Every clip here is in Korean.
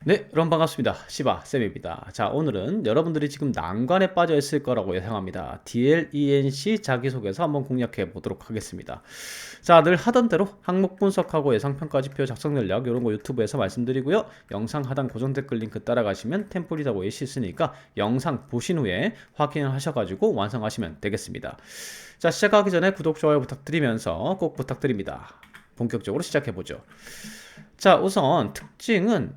네, 여러분 반갑습니다. 시바쌤입니다. 자, 오늘은 여러분들이 지금 난관에 빠져 있을 거라고 예상합니다. DLENC 자기소개서 한번 공략해 보도록 하겠습니다. 자, 늘 하던 대로 항목 분석하고 예상평가 지표 작성 전략 이런 거 유튜브에서 말씀드리고요. 영상 하단 고정 댓글 링크 따라가시면 템플릿하고 예시 있으니까 영상 보신 후에 확인을 하셔가지고 완성하시면 되겠습니다. 자, 시작하기 전에 구독, 좋아요 부탁드리면서 꼭 부탁드립니다. 본격적으로 시작해보죠. 자, 우선 특징은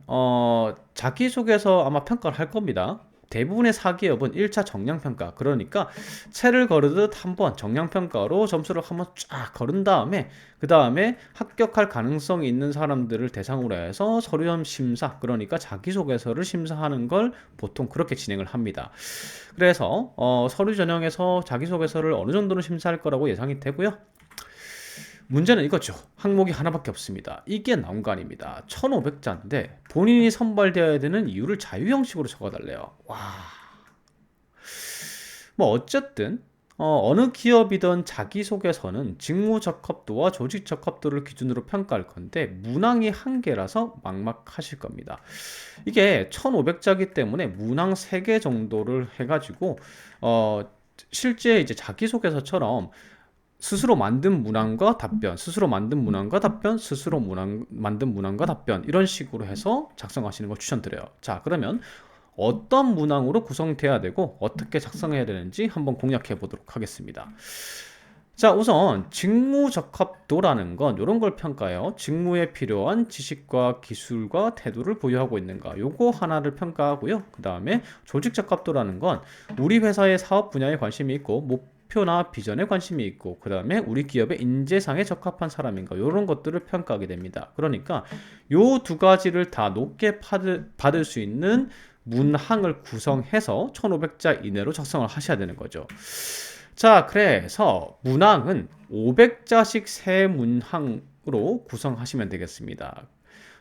자기소개서 아마 평가를 할 겁니다. 대부분의 사기업은 1차 정량평가, 그러니까 채를 거르듯 한번 정량평가로 점수를 한번 쫙 거른 다음에 그 다음에 합격할 가능성이 있는 사람들을 대상으로 해서 서류점 심사, 그러니까 자기소개서를 심사하는 걸 보통 그렇게 진행을 합니다. 그래서 서류 전형에서 자기소개서를 어느 정도는 심사할 거라고 예상이 되고요. 문제는 이거죠. 항목이 하나밖에 없습니다. 이게 난관입니다. 1500자인데 본인이 선발되어야 되는 이유를 자유 형식으로 적어달래요. 와. 뭐 어쨌든 어느 기업이든 자기소개서는 직무 적합도와 조직 적합도를 기준으로 평가할 건데 문항이 한 개라서 막막하실 겁니다. 이게 1500자기 때문에 문항 3개 정도를 해가지고 어 실제 이제 자기소개서처럼 스스로 만든 문항과 답변, 스스로 만든 문항과 답변, 스스로 만든 문항과 답변 이런 식으로 해서 작성하시는 걸 추천드려요. 자, 그러면 어떤 문항으로 구성돼야 되고 어떻게 작성해야 되는지 한번 공략해 보도록 하겠습니다. 자, 우선 직무 적합도라는 건 이런 걸 평가해요. 직무에 필요한 지식과 기술과 태도를 보유하고 있는가, 요거 하나를 평가하고요. 그 다음에 조직 적합도라는 건 우리 회사의 사업 분야에 관심이 있고 목표나 비전에 관심이 있고, 그 다음에 우리 기업의 인재상에 적합한 사람인가, 이런 것들을 평가하게 됩니다. 그러니까 요 두 가지를 다 높게 받을 수 있는 문항을 구성해서 1500자 이내로 작성을 하셔야 되는 거죠. 자, 그래서 문항은 500자씩 세 문항으로 구성하시면 되겠습니다.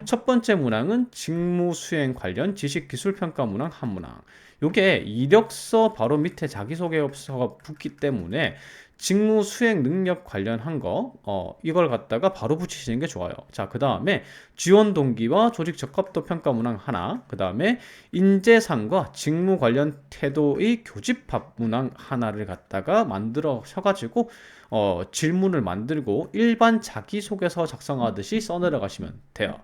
첫 번째 문항은 직무 수행 관련 지식 기술 평가 문항 한 문항. 요게 이력서 바로 밑에 자기소개서가 붙기 때문에 직무 수행 능력 관련한 거, 이걸 갖다가 바로 붙이시는 게 좋아요. 자, 그 다음에 지원 동기와 조직 적합도 평가 문항 하나, 그 다음에 인재상과 직무 관련 태도의 교집합 문항 하나를 갖다가 만들어셔가지고 질문을 만들고 일반 자기소개서 작성하듯이 써내려가시면 돼요.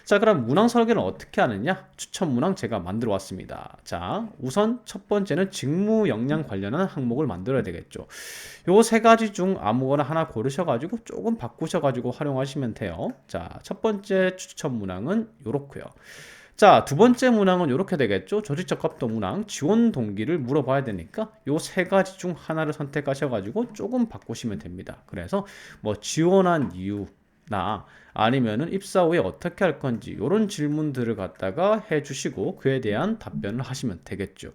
자, 그럼 문항 설계는 어떻게 하느냐? 추천 문항 제가 만들어 왔습니다. 자, 우선 첫 번째는 직무 역량 관련한 항목을 만들어야 되겠죠. 요 세 가지 중 아무거나 하나 고르셔가지고 조금 바꾸셔가지고 활용하시면 돼요. 자, 첫 번째 추천 문항은 요렇고요. 자, 두 번째 문항은 이렇게 되겠죠. 조직적합도 문항, 지원 동기를 물어봐야 되니까 요 세 가지 중 하나를 선택하셔가지고 조금 바꾸시면 됩니다. 그래서 뭐 지원한 이유나 아니면은 입사 후에 어떻게 할 건지 이런 질문들을 갖다가 해주시고 그에 대한 답변을 하시면 되겠죠.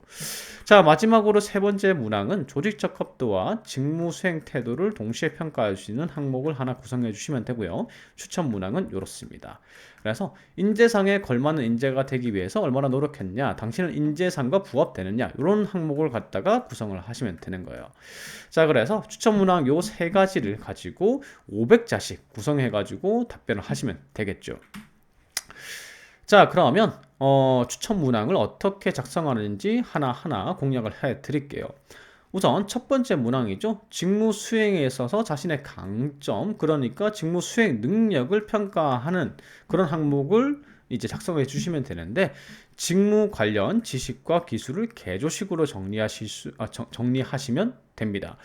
자, 마지막으로 세 번째 문항은 조직 적합도와 직무 수행 태도를 동시에 평가할 수 있는 항목을 하나 구성해 주시면 되고요. 추천 문항은 이렇습니다. 그래서 인재상에 걸맞는 인재가 되기 위해서 얼마나 노력했냐, 당신은 인재상과 부합되느냐, 이런 항목을 갖다가 구성을 하시면 되는 거예요. 자, 그래서 추천 문항 요 세 가지를 가지고 500자씩 구성해 가지고 답변을 하시면 되겠죠. 자, 그러면 추천 문항을 어떻게 작성하는지 하나하나 공략을 해 드릴게요. 우선 첫 번째 문항이죠. 직무 수행에 있어서 자신의 강점, 그러니까 직무 수행 능력을 평가하는 그런 항목을 이제 작성해 주시면 되는데, 직무 관련 지식과 기술을 개조식으로 정리하시면 됩니다.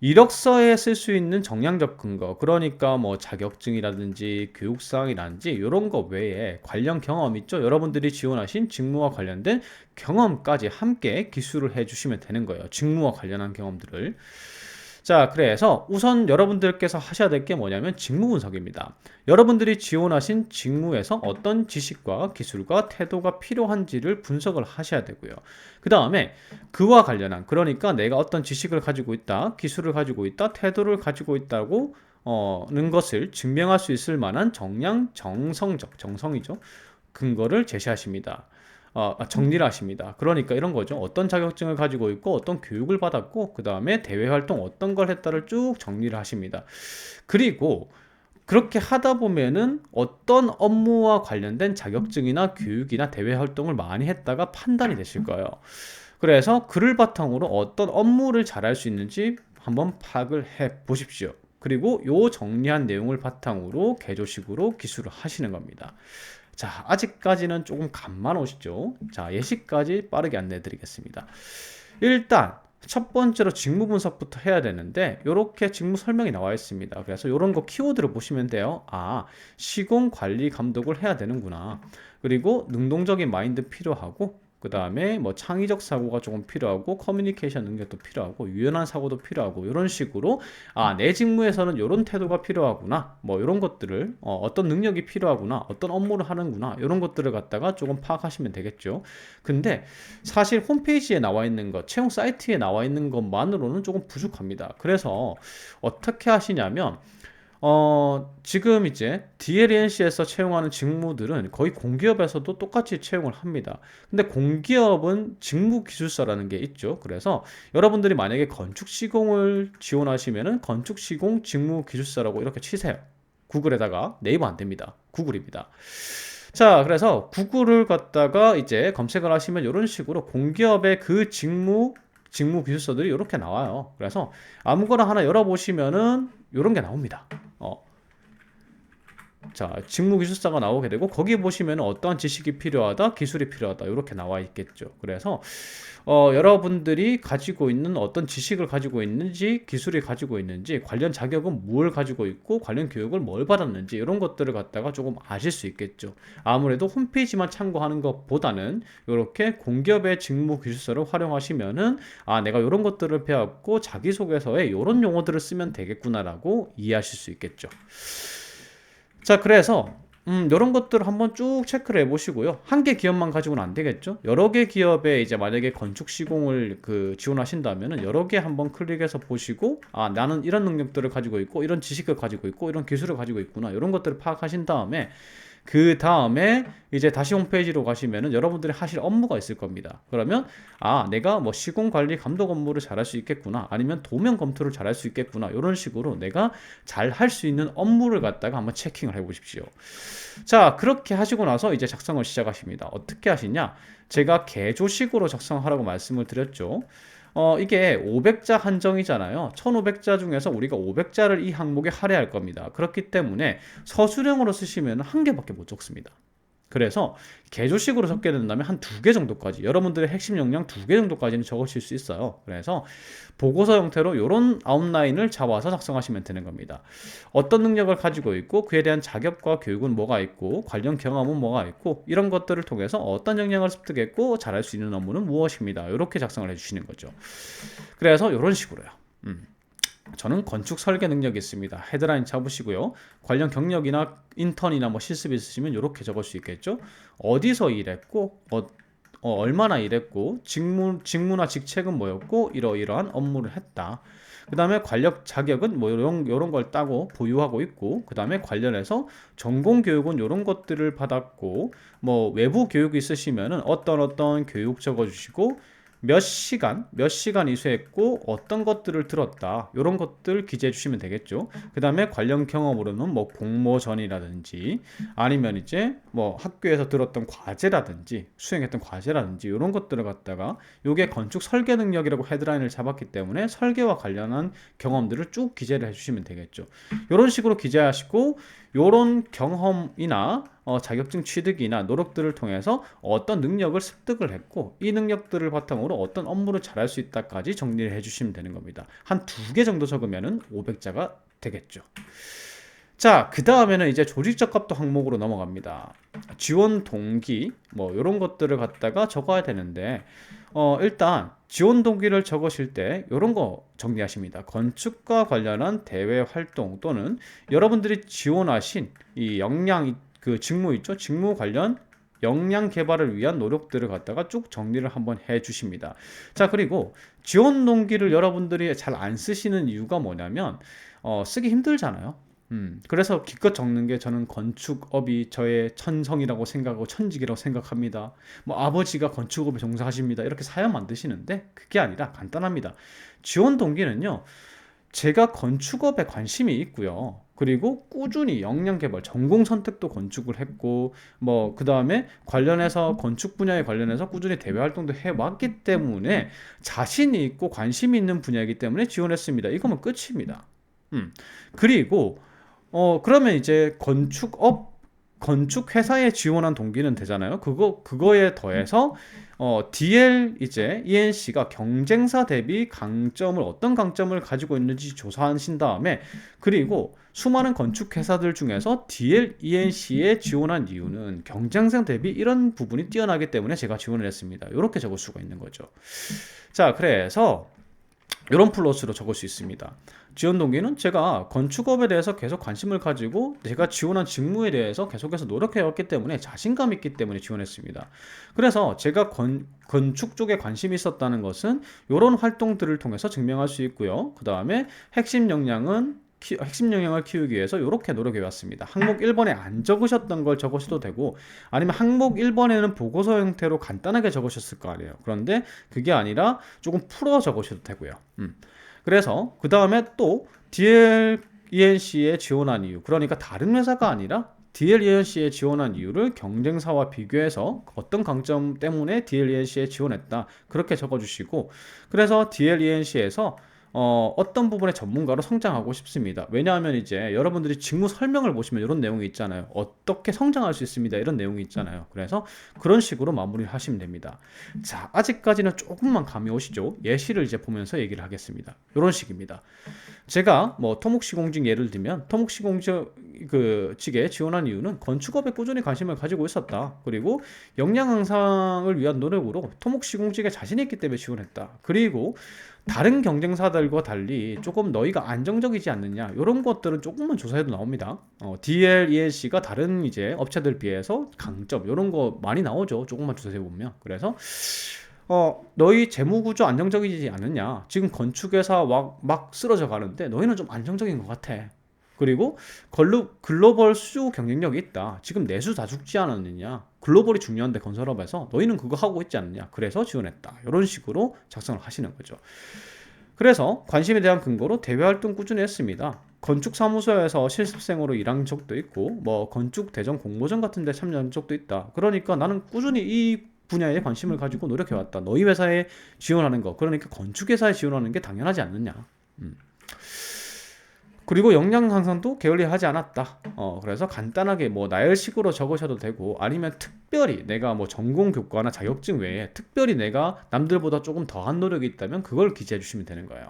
이력서에 쓸 수 있는 정량적 근거, 그러니까 뭐 자격증이라든지 교육사항이라든지 이런 거 외에 관련 경험 있죠. 여러분들이 지원하신 직무와 관련된 경험까지 함께 기술을 해주시면 되는 거예요. 직무와 관련한 경험들을. 자, 그래서 우선 여러분들께서 하셔야 될 게 뭐냐면 직무 분석입니다. 여러분들이 지원하신 직무에서 어떤 지식과 기술과 태도가 필요한지를 분석을 하셔야 되고요. 그 다음에 그와 관련한, 그러니까 내가 어떤 지식을 가지고 있다, 기술을 가지고 있다, 태도를 가지고 있다고 는 것을 증명할 수 있을 만한 정성이죠. 근거를 제시하십니다. 정리를 하십니다. 그러니까 이런 거죠. 어떤 자격증을 가지고 있고 어떤 교육을 받았고 그 다음에 대외 활동 어떤 걸 했다를 쭉 정리를 하십니다. 그리고 그렇게 하다 보면은 어떤 업무와 관련된 자격증이나 교육이나 대외 활동을 많이 했다가 판단이 되실 거예요. 그래서 그를 바탕으로 어떤 업무를 잘할 수 있는지 한번 파악을 해 보십시오. 그리고 요 정리한 내용을 바탕으로 개조식으로 기술을 하시는 겁니다. 자, 아직까지는 조금 감만 오시죠? 자, 예시까지 빠르게 안내해 드리겠습니다. 일단 첫 번째로 직무 분석부터 해야 되는데 이렇게 직무 설명이 나와 있습니다. 그래서 이런 거 키워드를 보시면 돼요. 아, 시공 관리 감독을 해야 되는구나. 그리고 능동적인 마인드 필요하고 그 다음에 뭐 창의적 사고가 조금 필요하고 커뮤니케이션 능력도 필요하고 유연한 사고도 필요하고 이런 식으로 아, 내 직무에서는 이런 태도가 필요하구나. 뭐 이런 것들을 어떤 능력이 필요하구나. 어떤 업무를 하는구나. 이런 것들을 갖다가 조금 파악하시면 되겠죠. 근데 사실 홈페이지에 나와 있는 것, 채용 사이트에 나와 있는 것만으로는 조금 부족합니다. 그래서 어떻게 하시냐면 지금 이제 DLNC에서 채용하는 직무들은 거의 공기업에서도 똑같이 채용을 합니다. 근데 공기업은 직무 기술사라는 게 있죠. 그래서 여러분들이 만약에 건축 시공을 지원하시면은 건축 시공 직무 기술사라고 이렇게 치세요. 구글에다가 네이버 안 됩니다. 구글입니다. 자, 그래서 구글을 갖다가 이제 검색을 하시면 이런 식으로 공기업의 그 직무 기술서들이 이렇게 나와요. 그래서 아무거나 하나 열어보시면은 이런 게 나옵니다. 어, 자, 직무기술사가 나오게 되고 거기 보시면 어떠한 지식이 필요하다, 기술이 필요하다 이렇게 나와 있겠죠. 그래서 여러분들이 가지고 있는 어떤 지식을 가지고 있는지, 기술이 가지고 있는지, 관련 자격은 뭘 가지고 있고, 관련 교육을 뭘 받았는지 이런 것들을 갖다가 조금 아실 수 있겠죠. 아무래도 홈페이지만 참고하는 것보다는 이렇게 공기업의 직무기술서를 활용하시면은 아, 내가 이런 것들을 배웠고 자기소개서에 이런 용어들을 쓰면 되겠구나라고 이해하실 수 있겠죠. 자, 그래서 이런 것들을 한번 쭉 체크를 해보시고요. 한 개 기업만 가지고는 안 되겠죠. 여러 개 기업에 이제 만약에 건축 시공을 지원하신다면은 여러 개 한번 클릭해서 보시고 아, 나는 이런 능력들을 가지고 있고 이런 지식을 가지고 있고 이런 기술을 가지고 있구나 이런 것들을 파악하신 다음에 그 다음에 이제 다시 홈페이지로 가시면은 여러분들이 하실 업무가 있을 겁니다. 그러면 아, 내가 뭐 시공 관리 감독 업무를 잘할 수 있겠구나. 아니면 도면 검토를 잘할 수 있겠구나. 이런 식으로 내가 잘 할 수 있는 업무를 갖다가 한번 체킹을 해 보십시오. 자, 그렇게 하시고 나서 이제 작성을 시작하십니다. 어떻게 하시냐? 제가 개조식으로 작성하라고 말씀을 드렸죠. 이게 500자 한정이잖아요. 1500자 중에서 우리가 500자를 이 항목에 할애할 겁니다. 그렇기 때문에 서술형으로 쓰시면 한 개밖에 못 적습니다. 그래서 개조식으로 적게 된다면 한 두 개 정도까지 여러분들의 핵심 역량 두 개 정도까지는 적으실 수 있어요. 그래서 보고서 형태로 이런 아웃라인을 잡아서 작성하시면 되는 겁니다. 어떤 능력을 가지고 있고 그에 대한 자격과 교육은 뭐가 있고 관련 경험은 뭐가 있고 이런 것들을 통해서 어떤 역량을 습득했고 잘할 수 있는 업무는 무엇입니다. 이렇게 작성을 해주시는 거죠. 그래서 이런 식으로요. 저는 건축 설계 능력이 있습니다. 헤드라인 잡으시고요. 관련 경력이나 인턴이나 뭐 실습이 있으시면 이렇게 적을 수 있겠죠. 어디서 일했고, 얼마나 일했고, 직무나 직책은 뭐였고, 이러이러한 업무를 했다. 그 다음에 관련 자격은 뭐 이런 걸 따고 보유하고 있고, 그 다음에 관련해서 전공 교육은 이런 것들을 받았고, 뭐 외부 교육이 있으시면은 어떤 교육 적어주시고, 몇 시간 이수했고 어떤 것들을 들었다 이런 것들 기재해 주시면 되겠죠. 그 다음에 관련 경험으로는 뭐 공모전이라든지 아니면 이제 뭐 학교에서 들었던 과제라든지 수행했던 과제라든지 이런 것들을 갖다가 요게 건축 설계 능력이라고 헤드라인을 잡았기 때문에 설계와 관련한 경험들을 쭉 기재를 해주시면 되겠죠. 이런 식으로 기재하시고 요런 경험이나 자격증 취득이나 노력들을 통해서 어떤 능력을 습득을 했고 이 능력들을 바탕으로 어떤 업무를 잘할 수 있다까지 정리를 해주시면 되는 겁니다. 한 두 개 정도 적으면 500자가 되겠죠. 자, 그 다음에는 이제 조직적합도 항목으로 넘어갑니다. 지원 동기 뭐 이런 것들을 갖다가 적어야 되는데 일단 지원 동기를 적으실 때 이런 거 정리하십니다. 건축과 관련한 대외 활동 또는 여러분들이 지원하신 이 역량 그 직무 있죠? 직무 관련 역량 개발을 위한 노력들을 갖다가 쭉 정리를 한번 해 주십니다. 자, 그리고 지원 동기를 여러분들이 잘 안 쓰시는 이유가 뭐냐면 쓰기 힘들잖아요. 그래서 기껏 적는 게 저는 건축업이 저의 천성이라고 생각하고 천직이라고 생각합니다. 뭐 아버지가 건축업에 종사하십니다. 이렇게 사연 만드시는데 그게 아니라 간단합니다. 지원 동기는요. 제가 건축업에 관심이 있고요. 그리고 꾸준히 역량 개발, 전공 선택도 건축을 했고, 뭐, 그 다음에 관련해서 건축 분야에 관련해서 꾸준히 대외 활동도 해왔기 때문에 자신이 있고 관심이 있는 분야이기 때문에 지원했습니다. 이거면 끝입니다. 그리고, 그러면 이제 건축 회사에 지원한 동기는 되잖아요. 그거에 더해서 DL 이제 ENC가 경쟁사 대비 어떤 강점을 가지고 있는지 조사하신 다음에, 그리고 수많은 건축 회사들 중에서 DL ENC에 지원한 이유는 경쟁사 대비 이런 부분이 뛰어나기 때문에 제가 지원을 했습니다. 이렇게 적을 수가 있는 거죠. 자, 그래서 이런 플러스로 적을 수 있습니다. 지원 동기는 제가 건축업에 대해서 계속 관심을 가지고 제가 지원한 직무에 대해서 계속해서 노력해왔기 때문에 자신감 있기 때문에 지원했습니다. 그래서 제가 건축 쪽에 관심이 있었다는 것은 이런 활동들을 통해서 증명할 수 있고요. 그 다음에 핵심 역량을 키우기 위해서 이렇게 노력해 왔습니다. 항목 1번에 안 적으셨던 걸 적으셔도 되고, 아니면 항목 1번에는 보고서 형태로 간단하게 적으셨을 거 아니에요. 그런데 그게 아니라 조금 풀어 적으셔도 되고요. 그래서 그 다음에 또 DLENC에 지원한 이유, 그러니까 다른 회사가 아니라 DLENC에 지원한 이유를 경쟁사와 비교해서 어떤 강점 때문에 DLENC에 지원했다, 그렇게 적어주시고, 그래서 DLENC에서 어떤 부분의 전문가로 성장하고 싶습니다. 왜냐하면 이제 여러분들이 직무 설명을 보시면 이런 내용이 있잖아요. 어떻게 성장할 수 있습니다, 이런 내용이 있잖아요. 그래서 그런 식으로 마무리를 하시면 됩니다. 자, 아직까지는 조금만 감이 오시죠? 예시를 이제 보면서 얘기를 하겠습니다. 이런 식입니다. 제가 뭐 토목시공직 예를 들면, 토목시공직 그 직에 지원한 이유는 건축업에 꾸준히 관심을 가지고 있었다. 그리고 역량 향상을 위한 노력으로 토목시공직에 자신이 있기 때문에 지원했다. 그리고 다른 경쟁사들과 달리 조금 너희가 안정적이지 않느냐, 이런 것들은 조금만 조사해도 나옵니다. DL, ELC가 다른 이제 업체들 비해서 강점, 이런 거 많이 나오죠. 조금만 조사해 보면. 그래서 너희 재무구조 안정적이지 않느냐, 지금 건축회사 막 쓰러져 가는데 너희는 좀 안정적인 것 같아. 그리고 글로벌 수주 경쟁력이 있다. 지금 내수 다 죽지 않았느냐. 글로벌이 중요한데 건설업에서 너희는 그거 하고 있지 않느냐. 그래서 지원했다. 이런 식으로 작성을 하시는 거죠. 그래서 관심에 대한 근거로 대외 활동 꾸준히 했습니다. 건축사무소에서 실습생으로 일한 적도 있고, 뭐 건축 대전 공모전 같은 데 참여한 적도 있다. 그러니까 나는 꾸준히 이 분야에 관심을 가지고 노력해왔다. 너희 회사에 지원하는 거, 그러니까 건축회사에 지원하는 게 당연하지 않느냐. 그리고 역량 향상도 게을리하지 않았다. 그래서 간단하게 뭐 나열식으로 적으셔도 되고, 아니면 특별히 내가 뭐 전공 교과나 자격증 외에 특별히 내가 남들보다 조금 더한 노력이 있다면 그걸 기재해 주시면 되는 거예요.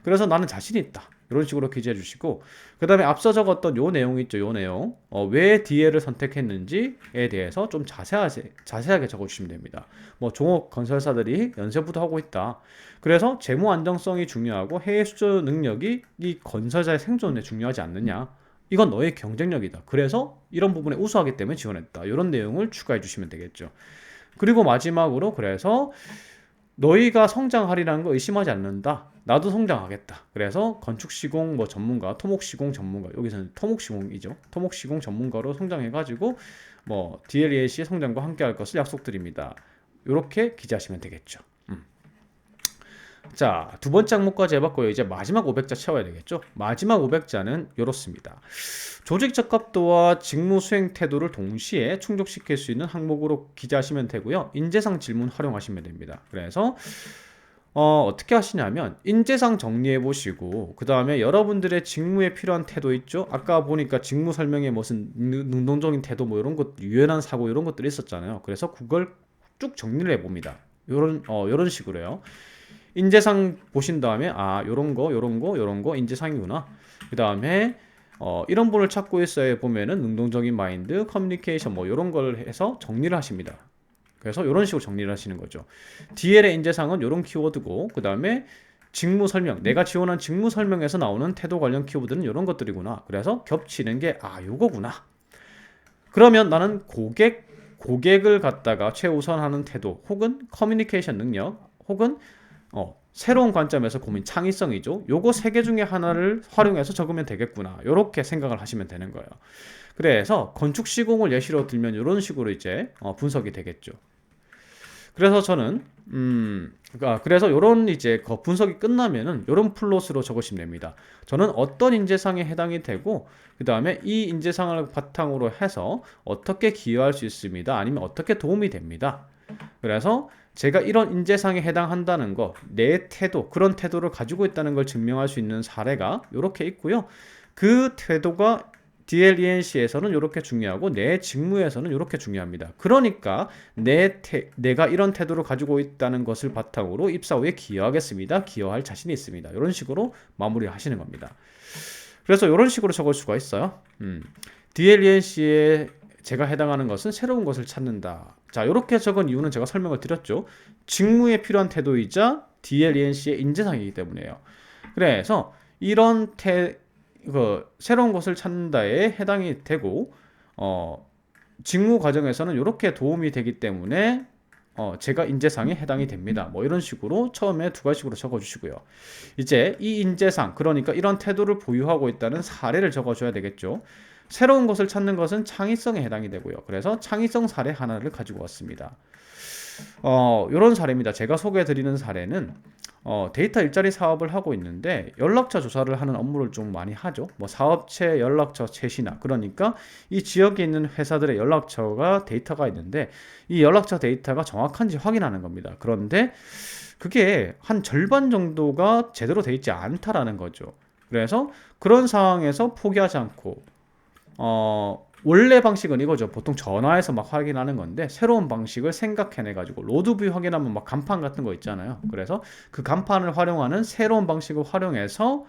그래서 나는 자신이 있다, 이런 식으로 기재해 주시고, 그 다음에 앞서 적었던 요 내용 있죠. 요 내용, 왜 DL을 선택했는지에 대해서 좀 자세하게 적어주시면 됩니다. 뭐 종업 건설사들이 연쇄부도 하고 있다. 그래서 재무 안정성이 중요하고 해외 수주 능력이 이 건설사의 생존에 중요하지 않느냐. 이건 너의 경쟁력이다. 그래서 이런 부분에 우수하기 때문에 지원했다. 이런 내용을 추가해 주시면 되겠죠. 그리고 마지막으로, 그래서 너희가 성장하리라는 거 의심하지 않는다. 나도 성장하겠다. 그래서 건축시공 뭐 전문가, 토목시공 전문가, 여기서는 토목시공이죠. 토목시공 전문가로 성장해가지고 뭐 DLEAC의 성장과 함께할 것을 약속드립니다. 이렇게 기재하시면 되겠죠. 자, 두 번째 항목까지 해봤고요. 이제 마지막 500자 채워야 되겠죠. 마지막 500자는 이렇습니다. 조직 적합도와 직무 수행 태도를 동시에 충족시킬 수 있는 항목으로 기재하시면 되고요. 인재상 질문 활용하시면 됩니다. 그래서 어떻게 하시냐면, 인재상 정리해 보시고, 그 다음에 여러분들의 직무에 필요한 태도 있죠. 아까 보니까 직무 설명에 무슨 능동적인 태도, 뭐 이런 것, 유연한 사고, 이런 것들이 있었잖아요. 그래서 그걸 쭉 정리를 해 봅니다. 요런 식으로요. 인재상 보신 다음에, 요런 거 인재상이구나. 그 다음에 이런 분을 찾고 있어야 보면은 능동적인 마인드, 커뮤니케이션 뭐 이런 걸 해서 정리를 하십니다. 그래서 이런 식으로 정리를 하시는 거죠. DL의 인재상은 이런 키워드고, 그 다음에 직무 설명, 내가 지원한 직무 설명에서 나오는 태도 관련 키워드는 이런 것들이구나. 그래서 겹치는 게 요거구나. 그러면 나는 고객을 갖다가 최우선하는 태도, 혹은 커뮤니케이션 능력, 혹은 새로운 관점에서 고민, 창의성이죠. 요거 세 개 중에 하나를 활용해서 적으면 되겠구나. 요렇게 생각을 하시면 되는 거예요. 그래서 건축 시공을 예시로 들면 이런 식으로 이제 분석이 되겠죠. 그래서 저는 그래서 요런 이제 그 분석이 끝나면은 요런 플롯으로 적으시면 됩니다. 저는 어떤 인재상에 해당이 되고 그다음에 이 인재상을 바탕으로 해서 어떻게 기여할 수 있습니다. 아니면 어떻게 도움이 됩니다. 그래서 제가 이런 인재상에 해당한다는 거, 내 태도, 그런 태도를 가지고 있다는 걸 증명할 수 있는 사례가 이렇게 있고요. 그 태도가 DLENC에서는 이렇게 중요하고 내 직무에서는 이렇게 중요합니다. 그러니까 내가 이런 태도를 가지고 있다는 것을 바탕으로 입사 후에 기여하겠습니다. 기여할 자신이 있습니다. 이런 식으로 마무리하시는 겁니다. 그래서 이런 식으로 적을 수가 있어요. DLENC에 제가 해당하는 것은 새로운 것을 찾는다. 자, 이렇게 적은 이유는 제가 설명을 드렸죠. 직무에 필요한 태도이자 DLENC의 인재상이기 때문에요. 그래서 이런 새로운 것을 찾는다에 해당이 되고 직무 과정에서는 이렇게 도움이 되기 때문에 제가 인재상에 해당이 됩니다. 뭐 이런 식으로 처음에 두 가지식으로 적어주시고요. 이제 이 인재상, 그러니까 이런 태도를 보유하고 있다는 사례를 적어줘야 되겠죠. 새로운 것을 찾는 것은 창의성에 해당이 되고요. 그래서 창의성 사례 하나를 가지고 왔습니다. 이런 사례입니다. 제가 소개해드리는 사례는 데이터 일자리 사업을 하고 있는데 연락처 조사를 하는 업무를 좀 많이 하죠. 뭐 사업체 연락처 채시나, 그러니까 이 지역에 있는 회사들의 연락처가 데이터가 있는데 이 연락처 데이터가 정확한지 확인하는 겁니다. 그런데 그게 한 절반 정도가 제대로 돼 있지 않다라는 거죠. 그래서 그런 상황에서 포기하지 않고 원래 방식은 이거죠. 보통 전화해서 막 확인하는 건데 새로운 방식을 생각해내 가지고 로드뷰 확인하면 막 간판 같은 거 있잖아요. 그래서 그 간판을 활용하는 새로운 방식을 활용해서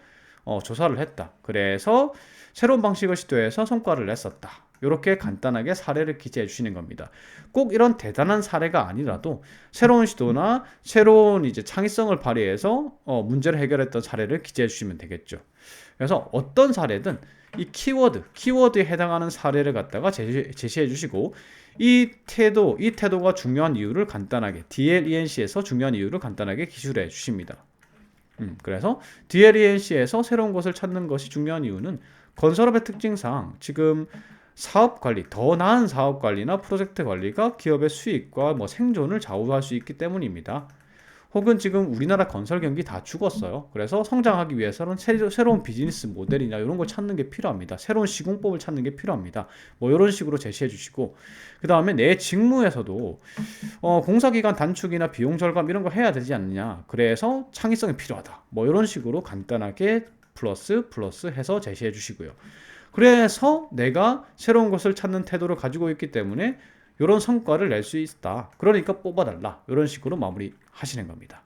조사를 했다. 그래서 새로운 방식을 시도해서 성과를 냈었다. 이렇게 간단하게 사례를 기재해 주시는 겁니다. 꼭 이런 대단한 사례가 아니라도 새로운 시도나 새로운 이제 창의성을 발휘해서 문제를 해결했던 사례를 기재해 주시면 되겠죠. 그래서 어떤 사례든 이 키워드에 해당하는 사례를 갖다가 제시해 주시고 이 태도가 중요한 이유를 간단하게 DLENC에서 중요한 이유를 간단하게 기술해 주십니다. 그래서 DLENC에서 새로운 것을 찾는 것이 중요한 이유는 건설업의 특징상 지금 사업 관리, 더 나은 사업 관리나 프로젝트 관리가 기업의 수익과 뭐 생존을 좌우할 수 있기 때문입니다. 혹은 지금 우리나라 건설 경기 다 죽었어요. 그래서 성장하기 위해서는 새로운 비즈니스 모델이나 이런 걸 찾는 게 필요합니다. 새로운 시공법을 찾는 게 필요합니다. 뭐 이런 식으로 제시해 주시고, 그 다음에 내 직무에서도 공사기간 단축이나 비용 절감 이런 거 해야 되지 않느냐. 그래서 창의성이 필요하다. 뭐 이런 식으로 간단하게 플러스 해서 제시해 주시고요. 그래서 내가 새로운 것을 찾는 태도를 가지고 있기 때문에 이런 성과를 낼 수 있다. 그러니까 뽑아달라. 이런 식으로 마무리 하시는 겁니다.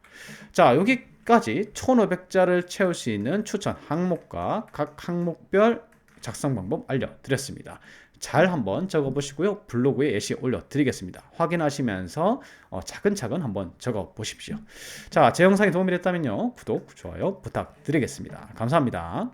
자, 여기까지 1500자를 채울 수 있는 추천 항목과 각 항목별 작성 방법 알려드렸습니다. 잘 한번 적어보시고요. 블로그에 예시 올려드리겠습니다. 확인하시면서 차근차근 한번 적어보십시오. 자, 제 영상이 도움이 됐다면요. 구독, 좋아요 부탁드리겠습니다. 감사합니다.